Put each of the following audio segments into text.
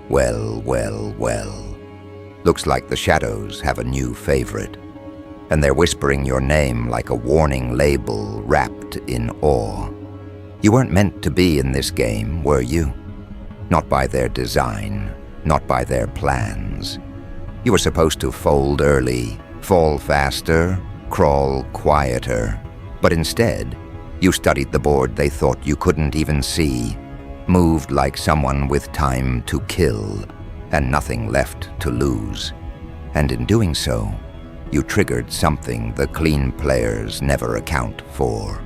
Well, well, well. Looks like the shadows have a new favorite, and they're whispering your name like a warning label wrapped in awe. You weren't meant to be in this game, were you? Not by their design, not by their plans. You were supposed to fold early, fall faster, crawl quieter, but instead, you studied the board they thought you couldn't even see, moved like someone with time to kill and nothing left to lose. And in doing so, you triggered something the clean players never account for.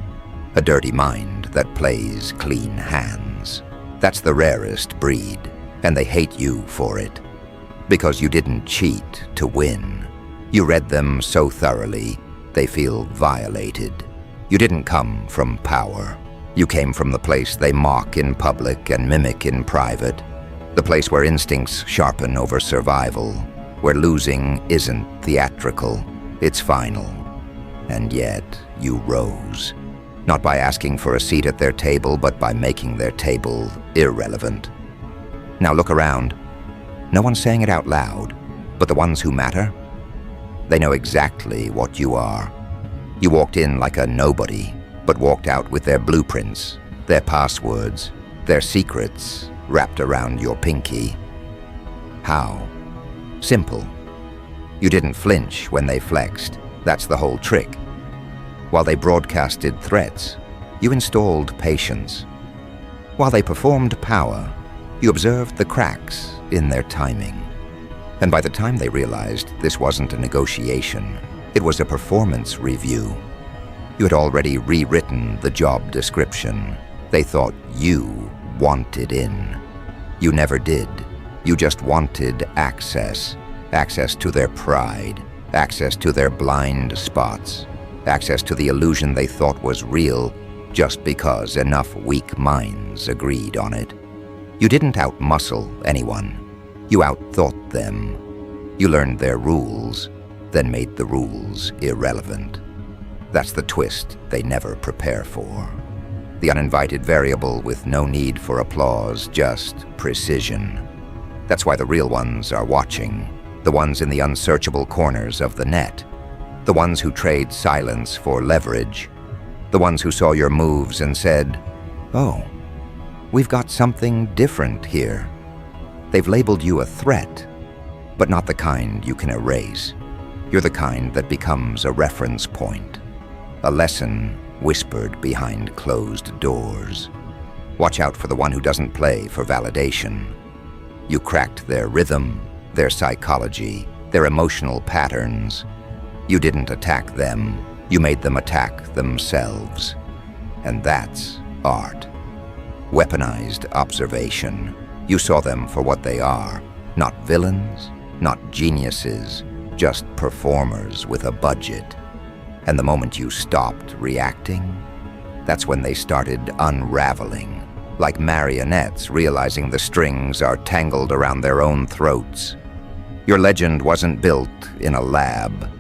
A dirty mind that plays clean hands. That's the rarest breed, and they hate you for it. Because you didn't cheat to win. You read them so thoroughly, they feel violated. You didn't come from power. You came from the place they mock in public and mimic in private. The place where instincts sharpen over survival, where losing isn't theatrical, it's final. And yet, you rose. Not by asking for a seat at their table, but by making their table irrelevant. Now look around. No one's saying it out loud, but the ones who matter, they know exactly what you are. You walked in like a nobody, but walked out with their blueprints, their passwords, their secrets wrapped around your pinky. How? Simple. You didn't flinch when they flexed. That's the whole trick. While they broadcasted threats, you installed patience. While they performed power, you observed the cracks in their timing. And by the time they realized this wasn't a negotiation, it was a performance review. You had already rewritten the job description. They thought you wanted in. You never did. You just wanted access. Access to their pride. Access to their blind spots. Access to the illusion they thought was real just because enough weak minds agreed on it. You didn't outmuscle anyone. You outthought them. You learned their rules, then made the rules irrelevant. That's the twist they never prepare for. The uninvited variable with no need for applause, just precision. That's why the real ones are watching, the ones in the unsearchable corners of the net, the ones who trade silence for leverage, the ones who saw your moves and said, "Oh, we've got something different here." They've labeled you a threat, but not the kind you can erase. You're the kind that becomes a reference point, a lesson whispered behind closed doors. Watch out for the one who doesn't play for validation. You cracked their rhythm, their psychology, their emotional patterns. You didn't attack them, you made them attack themselves. And that's art. Weaponized observation. You saw them for what they are, not villains, not geniuses, just performers with a budget. And the moment you stopped reacting, that's when they started unraveling, like marionettes realizing the strings are tangled around their own throats. Your legend wasn't built in a lab.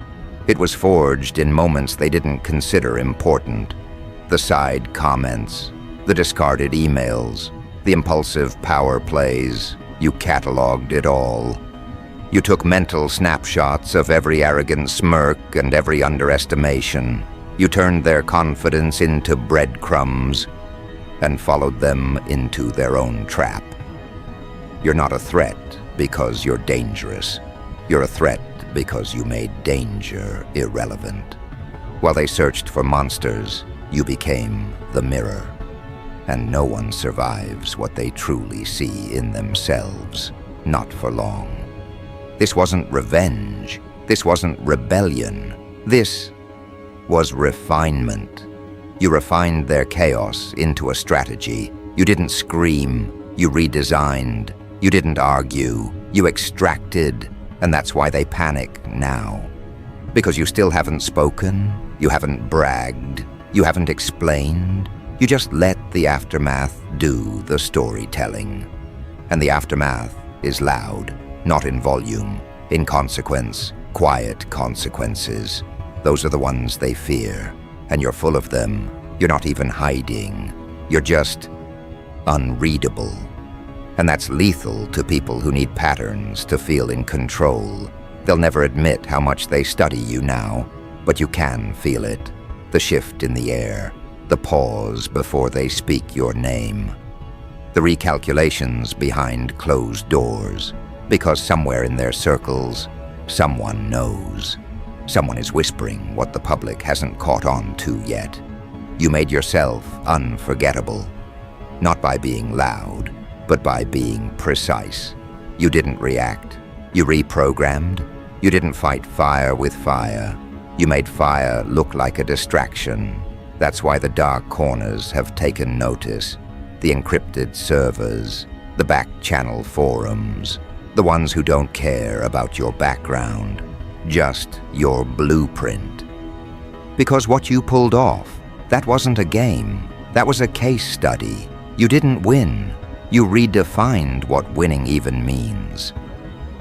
It was forged in moments they didn't consider important. The side comments, the discarded emails, the impulsive power plays. You cataloged it all. You took mental snapshots of every arrogant smirk and every underestimation. You turned their confidence into breadcrumbs and followed them into their own trap. You're not a threat because you're dangerous. You're a threat because you made danger irrelevant. While they searched for monsters, you became the mirror. And no one survives what they truly see in themselves, not for long. This wasn't revenge. This wasn't rebellion. This was refinement. You refined their chaos into a strategy. You didn't scream. You redesigned. You didn't argue. You extracted. And that's why they panic now. Because you still haven't spoken. You haven't bragged. You haven't explained. You just let the aftermath do the storytelling. And the aftermath is loud, not in volume, in consequence, quiet consequences. Those are the ones they fear, and you're full of them. You're not even hiding. You're just unreadable. And that's lethal to people who need patterns to feel in control. They'll never admit how much they study you now, but you can feel it. The shift in the air, the pause before they speak your name. The recalculations behind closed doors, because somewhere in their circles, someone knows. Someone is whispering what the public hasn't caught on to yet. You made yourself unforgettable, not by being loud, but by being precise. You didn't react. You reprogrammed. You didn't fight fire with fire. You made fire look like a distraction. That's why the dark corners have taken notice. The encrypted servers, the back-channel forums, the ones who don't care about your background, just your blueprint. Because what you pulled off, that wasn't a game. That was a case study. You didn't win. You redefined what winning even means.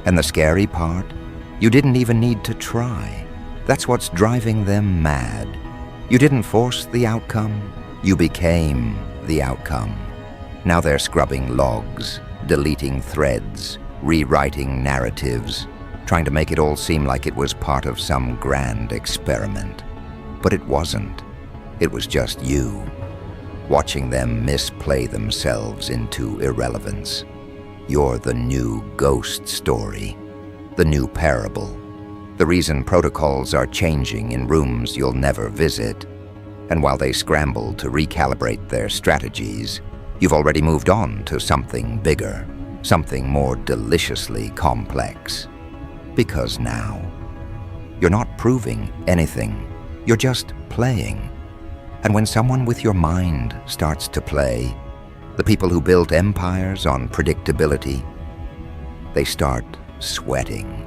And the scary part, you didn't even need to try. That's what's driving them mad. You didn't force the outcome, you became the outcome. Now they're scrubbing logs, deleting threads, rewriting narratives, trying to make it all seem like it was part of some grand experiment. But it wasn't. It was just you, watching them misplay themselves into irrelevance. You're the new ghost story, the new parable, the reason protocols are changing in rooms you'll never visit. And while they scramble to recalibrate their strategies, you've already moved on to something bigger, something more deliciously complex. Because now, you're not proving anything, you're just playing. And when someone with your mind starts to play, the people who built empires on predictability, they start sweating.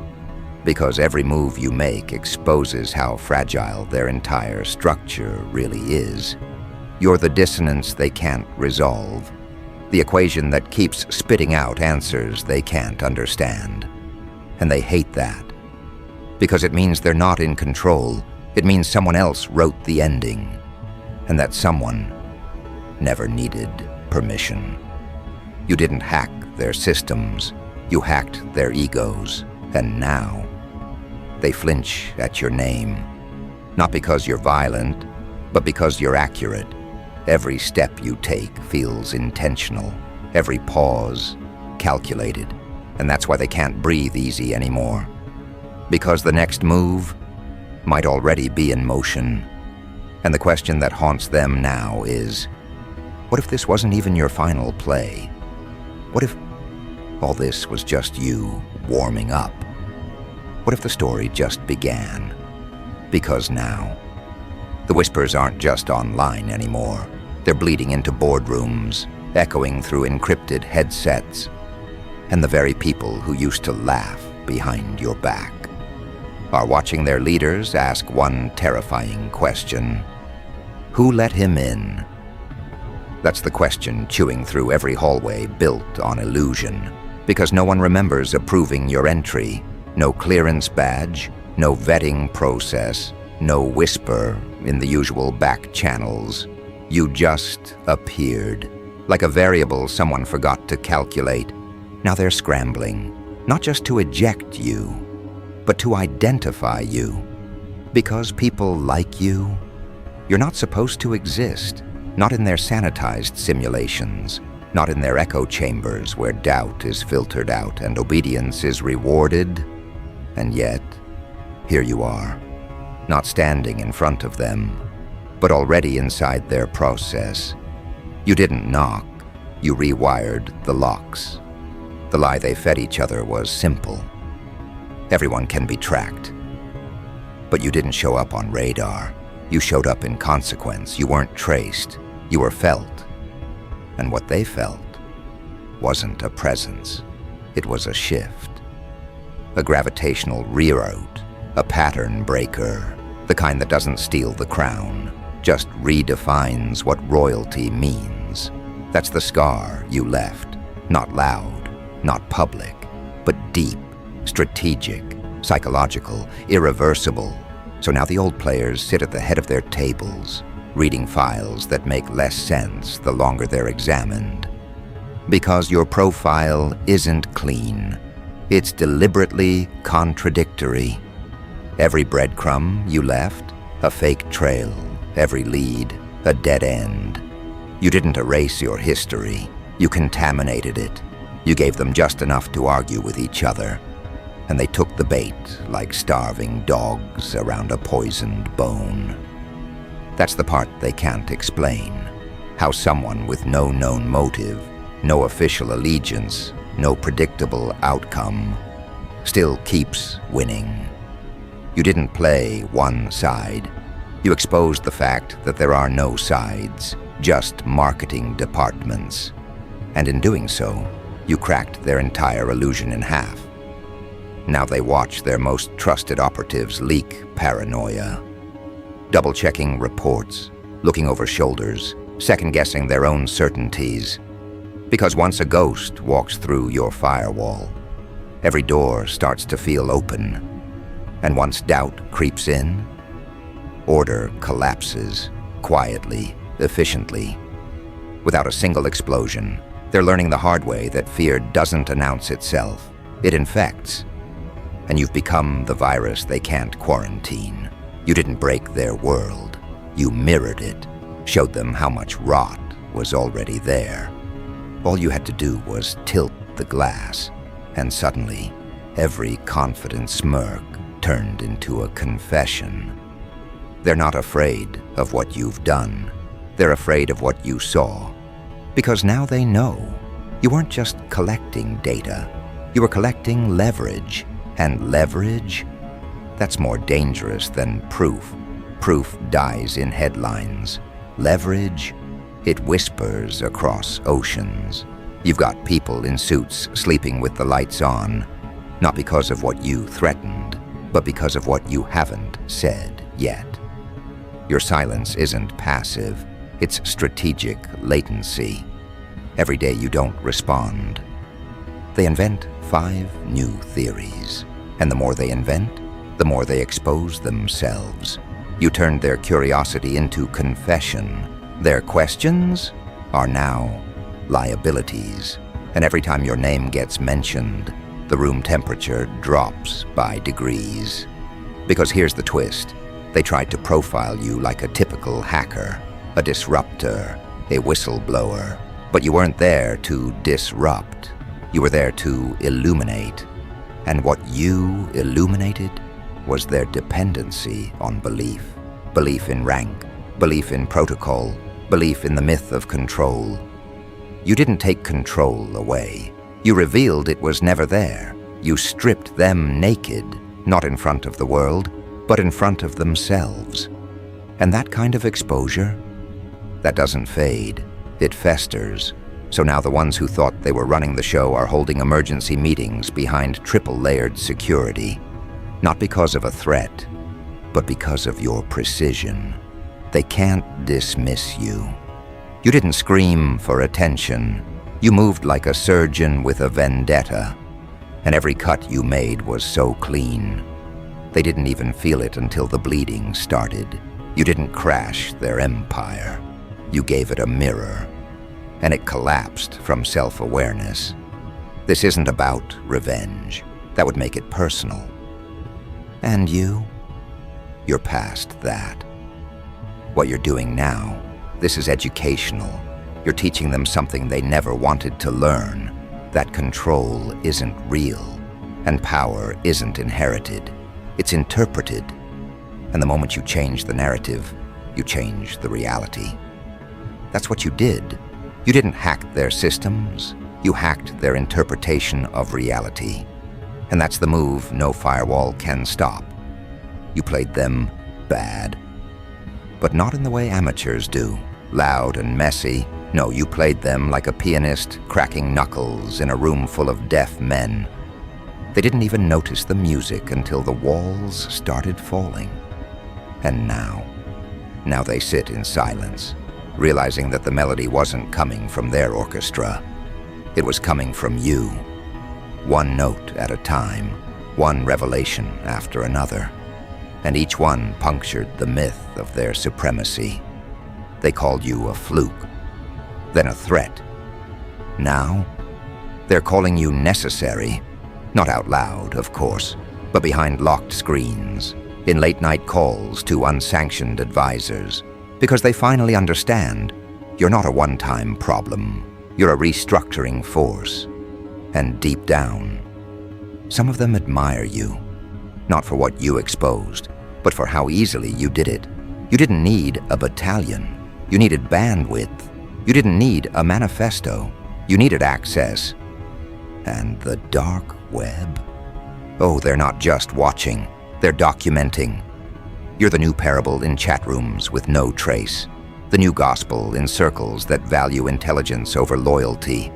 Because every move you make exposes how fragile their entire structure really is. You're the dissonance they can't resolve, the equation that keeps spitting out answers they can't understand. And they hate that. Because it means they're not in control. It means someone else wrote the ending. And that someone never needed permission. You didn't hack their systems. You hacked their egos. And now, they flinch at your name. Not because you're violent, but because you're accurate. Every step you take feels intentional. Every pause, calculated. And that's why they can't breathe easy anymore. Because the next move might already be in motion. And the question that haunts them now is, what if this wasn't even your final play? What if all this was just you warming up? What if the story just began? Because now, the whispers aren't just online anymore. They're bleeding into boardrooms, echoing through encrypted headsets, and the very people who used to laugh behind your back are watching their leaders ask one terrifying question. Who let him in? That's the question chewing through every hallway built on illusion, because no one remembers approving your entry. No clearance badge, no vetting process, no whisper in the usual back channels. You just appeared, like a variable someone forgot to calculate. Now they're scrambling, not just to eject you, but to identify you. Because people like you, you're not supposed to exist, not in their sanitized simulations, not in their echo chambers where doubt is filtered out and obedience is rewarded. And yet, here you are, not standing in front of them, but already inside their process. You didn't knock, you rewired the locks. The lie they fed each other was simple. Everyone can be tracked. But you didn't show up on radar. You showed up in consequence. You weren't traced. You were felt. And what they felt wasn't a presence. It was a shift. A gravitational reroute, a pattern breaker, the kind that doesn't steal the crown, just redefines what royalty means. That's the scar you left, not loud, not public, but deep, strategic, psychological, irreversible. So now the old players sit at the head of their tables, reading files that make less sense the longer they're examined. Because your profile isn't clean. It's deliberately contradictory. Every breadcrumb you left, a fake trail. Every lead, a dead end. You didn't erase your history. You contaminated it. You gave them just enough to argue with each other. And they took the bait like starving dogs around a poisoned bone. That's the part they can't explain. How someone with no known motive, no official allegiance, no predictable outcome, still keeps winning. You didn't play one side. You exposed the fact that there are no sides, just marketing departments. And in doing so, you cracked their entire illusion in half. Now they watch their most trusted operatives leak paranoia, double-checking reports, looking over shoulders, second-guessing their own certainties. Because once a ghost walks through your firewall, every door starts to feel open. And once doubt creeps in, order collapses, quietly, efficiently. Without a single explosion, they're learning the hard way that fear doesn't announce itself. It infects. And you've become the virus they can't quarantine. You didn't break their world. You mirrored it, showed them how much rot was already there. All you had to do was tilt the glass, and suddenly, every confident smirk turned into a confession. They're not afraid of what you've done. They're afraid of what you saw. Because now they know. You weren't just collecting data. You were collecting leverage. And leverage? That's more dangerous than proof. Proof dies in headlines. Leverage? It whispers across oceans. You've got people in suits sleeping with the lights on, not because of what you threatened, but because of what you haven't said yet. Your silence isn't passive, it's strategic latency. Every day you don't respond. They invent 5 new theories, and the more they invent, the more they expose themselves. You turned their curiosity into confession. Their questions are now liabilities, and every time your name gets mentioned, the room temperature drops by degrees. Because here's the twist. They tried to profile you like a typical hacker, a disruptor, a whistleblower. But you weren't there to disrupt. You were there to illuminate. And what you illuminated was their dependency on belief. Belief in rank, belief in protocol, belief in the myth of control. You didn't take control away. You revealed it was never there. You stripped them naked, not in front of the world, but in front of themselves. And that kind of exposure, that doesn't fade. It festers. So now the ones who thought they were running the show are holding emergency meetings behind triple-layered security. Not because of a threat, but because of your precision. They can't dismiss you. You didn't scream for attention. You moved like a surgeon with a vendetta. And every cut you made was so clean. They didn't even feel it until the bleeding started. You didn't crash their empire. You gave it a mirror. And it collapsed from self-awareness. This isn't about revenge. That would make it personal. And you're past that. What you're doing now, this is educational. You're teaching them something they never wanted to learn, that control isn't real, and power isn't inherited. It's interpreted. And the moment you change the narrative, you change the reality. That's what you did. You didn't hack their systems, you hacked their interpretation of reality. And that's the move no firewall can stop. You played them bad. But not in the way amateurs do, loud and messy. No, you played them like a pianist cracking knuckles in a room full of deaf men. They didn't even notice the music until the walls started falling. And now they sit in silence, realizing that the melody wasn't coming from their orchestra. It was coming from you. One note at a time, one revelation after another. And each one punctured the myth of their supremacy. They called you a fluke, then a threat, Now, they're calling you necessary. Not out loud, of course, but behind locked screens, in late-night calls to unsanctioned advisors, because they finally understand you're not a one-time problem. You're a restructuring force. And deep down, some of them admire you, not for what you exposed, but for how easily you did it. You didn't need a battalion. You needed bandwidth. You didn't need a manifesto. You needed access. And the dark web? Oh, they're not just watching. They're documenting. You're the new parable in chat rooms with no trace. The new gospel in circles that value intelligence over loyalty.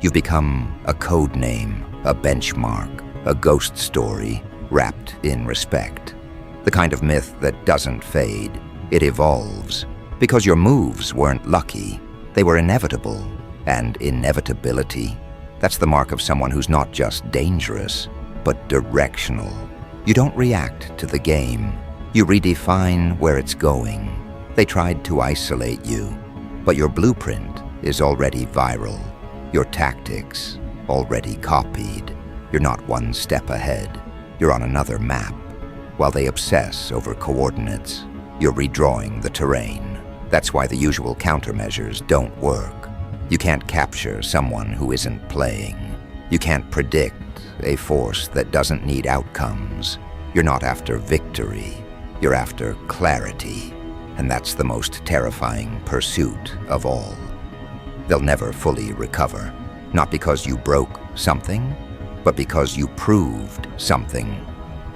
You've become a code name, a benchmark, a ghost story wrapped in respect. The kind of myth that doesn't fade. It evolves. Because your moves weren't lucky. They were inevitable. And inevitability, that's the mark of someone who's not just dangerous, but directional. You don't react to the game. You redefine where it's going. They tried to isolate you, but your blueprint is already viral. Your tactics already copied. You're not one step ahead. You're on another map. While they obsess over coordinates, you're redrawing the terrain. That's why the usual countermeasures don't work. You can't capture someone who isn't playing. You can't predict a force that doesn't need outcomes. You're not after victory. You're after clarity. And that's the most terrifying pursuit of all. They'll never fully recover. Not because you broke something, but because you proved something.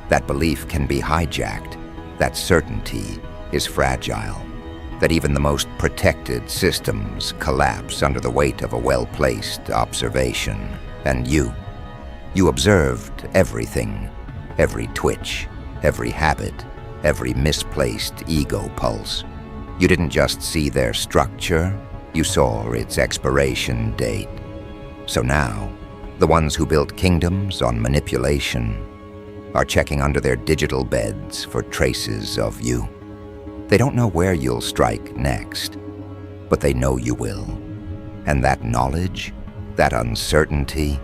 That belief can be hijacked. That certainty is fragile. That even the most protected systems collapse under the weight of a well-placed observation. And you observed everything, every twitch, every habit, every misplaced ego pulse. You didn't just see their structure, you saw its expiration date. So now, the ones who built kingdoms on manipulation are checking under their digital beds for traces of you. They don't know where you'll strike next, but they know you will. And that knowledge, that uncertainty,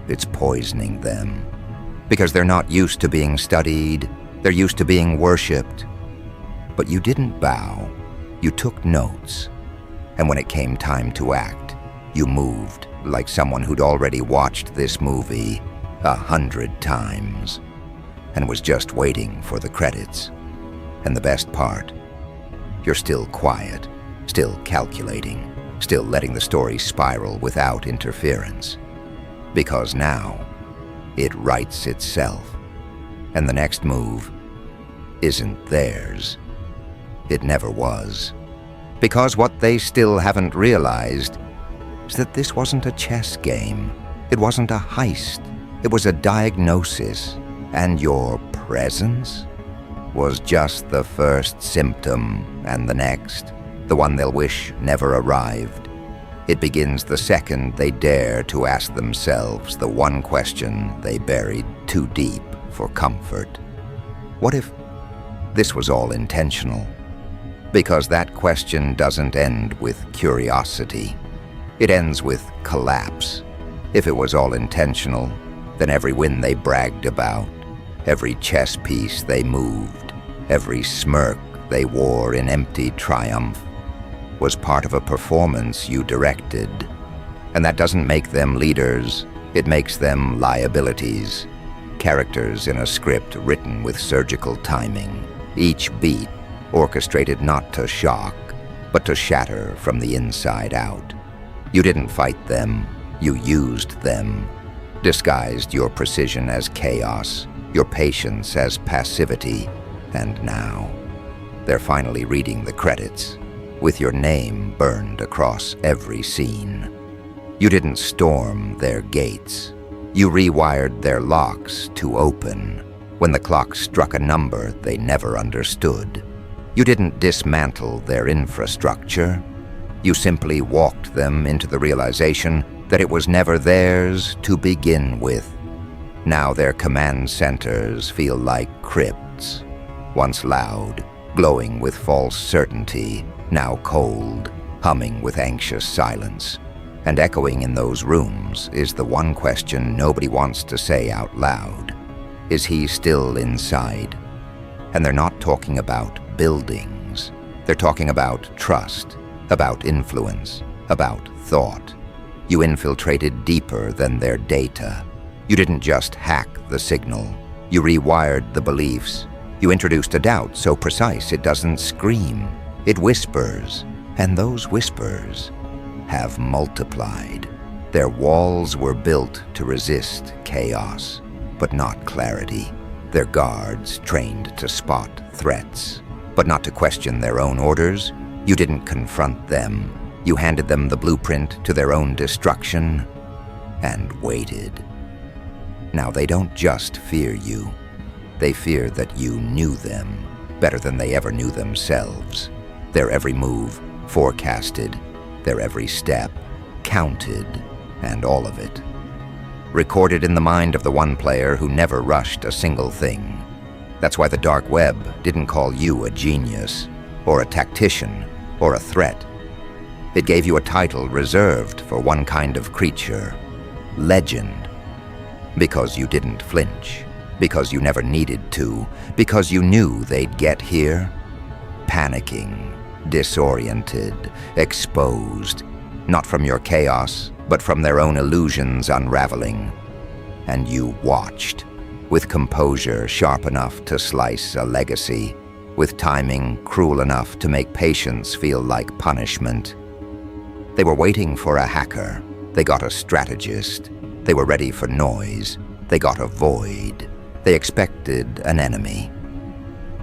it's poisoning them. Because they're not used to being studied, they're used to being worshipped. But you didn't bow, you took notes. And when it came time to act, you moved like someone who'd already watched this movie 100 times and was just waiting for the credits. And the best part, you're still quiet, still calculating, still letting the story spiral without interference. Because now, it writes itself. And the next move isn't theirs. It never was. Because what they still haven't realized is that this wasn't a chess game. It wasn't a heist. It was a diagnosis. And your presence was just the first symptom, and the next, the one they'll wish never arrived. It begins the second they dare to ask themselves the one question they buried too deep for comfort. What if this was all intentional? Because that question doesn't end with curiosity. It ends with collapse. If it was all intentional, then every win they bragged about, every chess piece they moved, every smirk they wore in empty triumph, was part of a performance you directed. And that doesn't make them leaders, it makes them liabilities. Characters in a script written with surgical timing, each beat orchestrated not to shock, but to shatter from the inside out. You didn't fight them, you used them. Disguised your precision as chaos, your patience as passivity, and now they're finally reading the credits, with your name burned across every scene. You didn't storm their gates. You rewired their locks to open when the clock struck a number they never understood. You didn't dismantle their infrastructure. You simply walked them into the realization that it was never theirs to begin with. Now their command centers feel like crypts, once loud, glowing with false certainty, now cold, humming with anxious silence. And echoing in those rooms is the one question nobody wants to say out loud. Is he still inside? And they're not talking about buildings. They're talking about trust, about influence, about thought. You infiltrated deeper than their data. You didn't just hack the signal. You rewired the beliefs. You introduced a doubt so precise it doesn't scream. It whispers, and those whispers have multiplied. Their walls were built to resist chaos, but not clarity. Their guards trained to spot threats, but not to question their own orders. You didn't confront them. You handed them the blueprint to their own destruction and waited. Now they don't just fear you. They fear that you knew them better than they ever knew themselves. Their every move forecasted, their every step counted, and all of it recorded in the mind of the one player who never rushed a single thing. That's why the dark web didn't call you a genius, or a tactician, or a threat. It gave you a title reserved for one kind of creature, legend. Because you didn't flinch, because you never needed to, because you knew they'd get here, panicking, disoriented, exposed, not from your chaos, but from their own illusions unraveling. And you watched, with composure sharp enough to slice a legacy, with timing cruel enough to make patience feel like punishment. They were waiting for a hacker. They got a strategist. They were ready for noise. They got a void. They expected an enemy.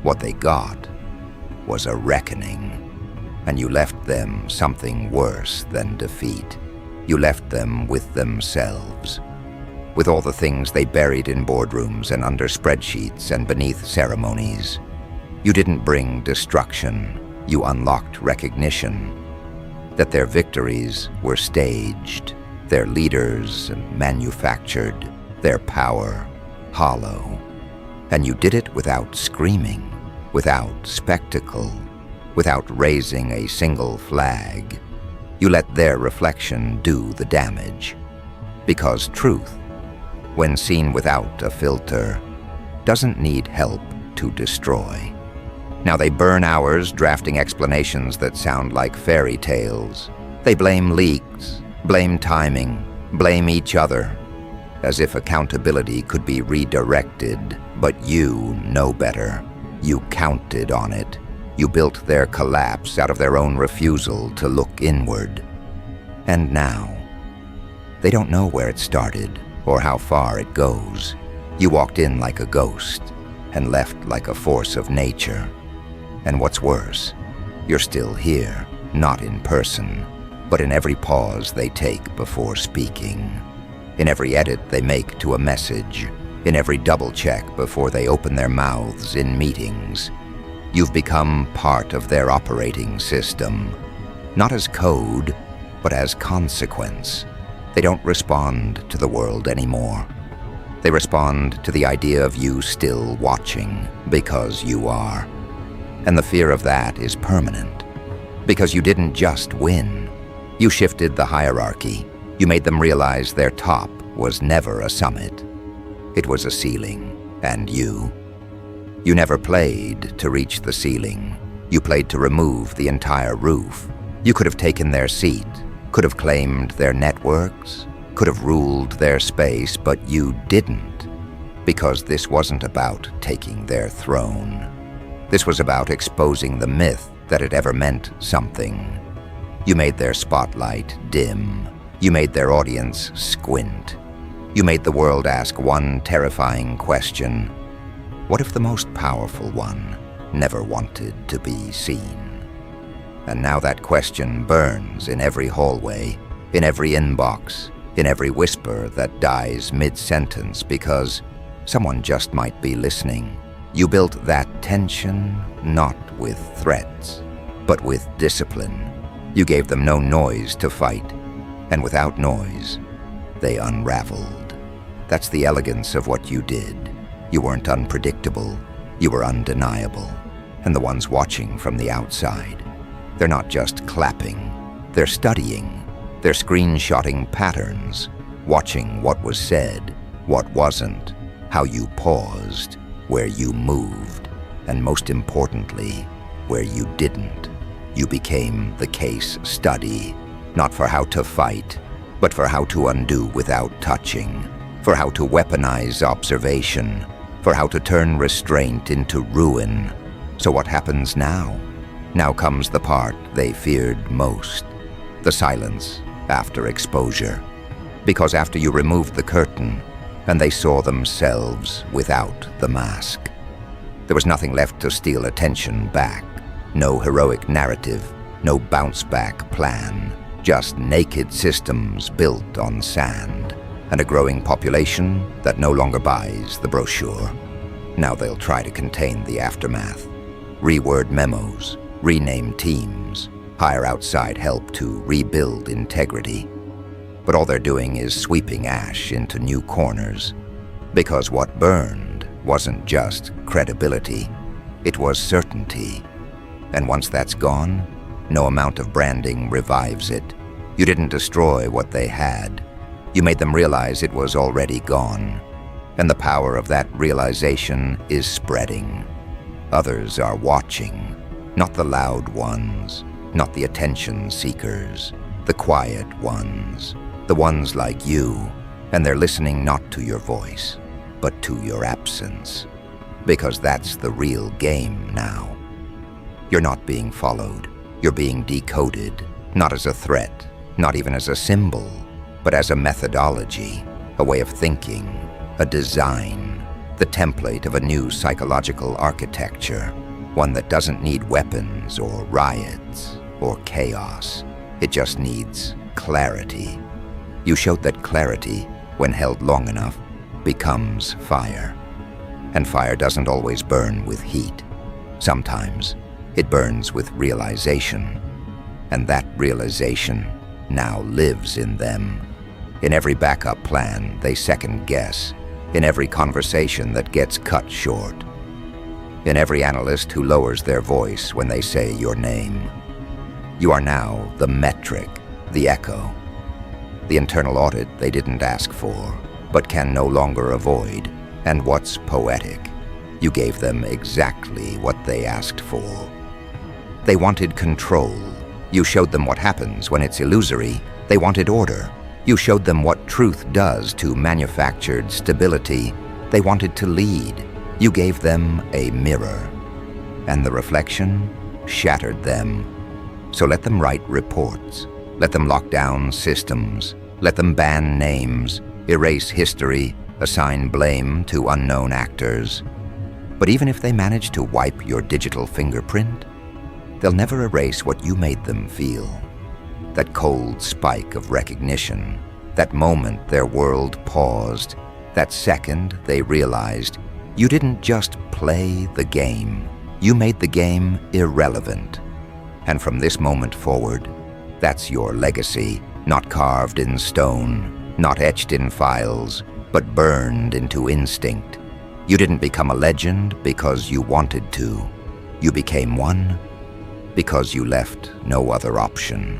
What they got was a reckoning. And you left them something worse than defeat. You left them with themselves, with all the things they buried in boardrooms and under spreadsheets and beneath ceremonies. You didn't bring destruction. You unlocked recognition that their victories were staged, their leaders manufactured, their power hollow. And you did it without screaming, without spectacle, without raising a single flag. You let their reflection do the damage. Because truth, when seen without a filter, doesn't need help to destroy. Now they burn hours drafting explanations that sound like fairy tales. They blame leaks, blame timing, blame each other, as if accountability could be redirected. But you know better. You counted on it. You built their collapse out of their own refusal to look inward. And now, they don't know where it started or how far it goes. You walked in like a ghost and left like a force of nature. And what's worse, you're still here, not in person, but in every pause they take before speaking, in every edit they make to a message, in every double check before they open their mouths in meetings. You've become part of their operating system, not as code, but as consequence. They don't respond to the world anymore. They respond to the idea of you still watching, because you are. And the fear of that is permanent, because you didn't just win. You shifted the hierarchy. You made them realize their top was never a summit. It was a ceiling, and you never played to reach the ceiling. You played to remove the entire roof. You could have taken their seat, could have claimed their networks, could have ruled their space, but you didn't, because this wasn't about taking their throne. This was about exposing the myth that it ever meant something. You made their spotlight dim. You made their audience squint. You made the world ask one terrifying question: what if the most powerful one never wanted to be seen? And now that question burns in every hallway, in every inbox, in every whisper that dies mid-sentence because someone just might be listening. You built that tension not with threats, but with discipline. You gave them no noise to fight, and without noise, they unraveled. That's the elegance of what you did. You weren't unpredictable, you were undeniable. And the ones watching from the outside, they're not just clapping, they're studying. They're screenshotting patterns, watching what was said, what wasn't, how you paused, where you moved, and most importantly, where you didn't. You became the case study, not for how to fight, but for how to undo without touching, for how to weaponize observation, for how to turn restraint into ruin. So what happens now? Now comes the part they feared most, the silence after exposure. Because after you removed the curtain, and they saw themselves without the mask, there was nothing left to steal attention back. No heroic narrative, no bounce-back plan, just naked systems built on sand, and a growing population that no longer buys the brochure. Now they'll try to contain the aftermath, reword memos, rename teams, hire outside help to rebuild integrity. But all they're doing is sweeping ash into new corners, because what burned wasn't just credibility, it was certainty. And once that's gone, no amount of branding revives it. You didn't destroy what they had. You made them realize it was already gone. And the power of that realization is spreading. Others are watching, not the loud ones, not the attention seekers, the quiet ones, the ones like you, and they're listening not to your voice, but to your absence. Because that's the real game now. You're not being followed, you're being decoded, not as a threat, not even as a symbol, but as a methodology, a way of thinking, a design, the template of a new psychological architecture, one that doesn't need weapons or riots or chaos. It just needs clarity. You showed that clarity, when held long enough, becomes fire. And fire doesn't always burn with heat. Sometimes it burns with realization. And that realization now lives in them. In every backup plan they second guess, in every conversation that gets cut short, in every analyst who lowers their voice when they say your name. You are now the metric, the echo, the internal audit they didn't ask for, but can no longer avoid. And what's poetic, you gave them exactly what they asked for. They wanted control. You showed them what happens when it's illusory. They wanted order. You showed them what truth does to manufactured stability. They wanted to lead. You gave them a mirror. And the reflection shattered them. So let them write reports. Let them lock down systems. Let them ban names, erase history, assign blame to unknown actors. But even if they manage to wipe your digital fingerprint, they'll never erase what you made them feel. That cold spike of recognition, that moment their world paused, that second they realized you didn't just play the game, you made the game irrelevant. And from this moment forward, that's your legacy, not carved in stone, not etched in files, but burned into instinct. You didn't become a legend because you wanted to. You became one because you left no other option.